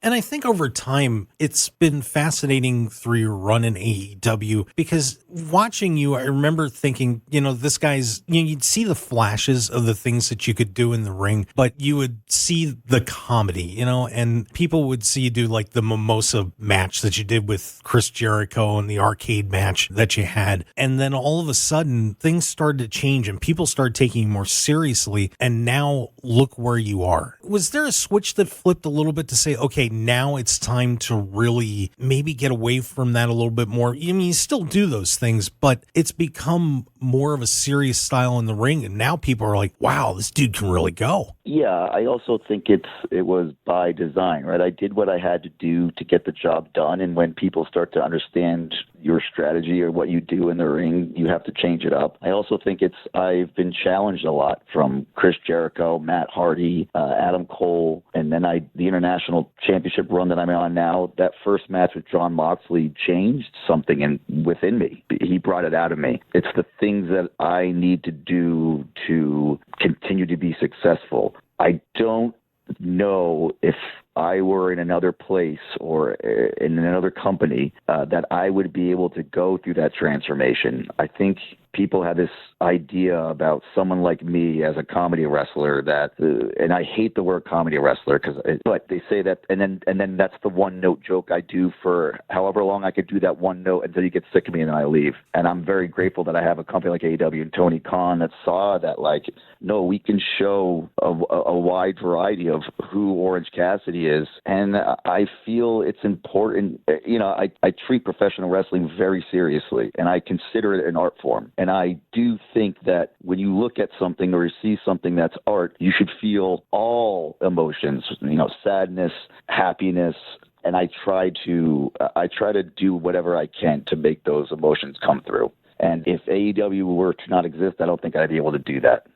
And I think over time, it's been fascinating through your run in AEW because watching you, I remember thinking, this guy's, you'd see the flashes of the things that you could do in the ring, but you would see the comedy, and people would see you do like the Mimosa match that you did with Chris Jericho and the arcade match that you had. And then all of a sudden, things started to change and people started taking you more seriously. And now look where you are. Was there a switch that flipped a little bit to say, okay, now it's time to really maybe get away from that a little bit more? I mean, you still do those things, but it's become more of a serious style in the ring. And now people are like, wow, this dude can really go. Yeah, I also think it was by design, right? I did what I had to do to get the job done. And when people start to understand your strategy or what you do in the ring, you have to change it up. I also think I've been challenged a lot from Chris Jericho, Matt Hardy, Adam Cole, and then the international championship run that I'm on now. That first match with Jon Moxley changed something within me. He brought it out of me. It's the things that I need to do to continue to be successful. I don't know if I were in another place or in another company that I would be able to go through that transformation. I think people have this idea about someone like me as a comedy wrestler that, and I hate the word comedy wrestler but they say that, and then that's the one note joke I do for however long I could do that one note until you get sick of me and then I leave. And I'm very grateful that I have a company like AEW and Tony Khan that saw that, like, no, we can show a wide variety of who Orange Cassidy is. And I feel it's important. I treat professional wrestling very seriously, and I consider it an art form. And I do think that when you look at something or you see something that's art, you should feel all emotions, sadness, happiness. And I try to do whatever I can to make those emotions come through. And if AEW were to not exist, I don't think I'd be able to do that.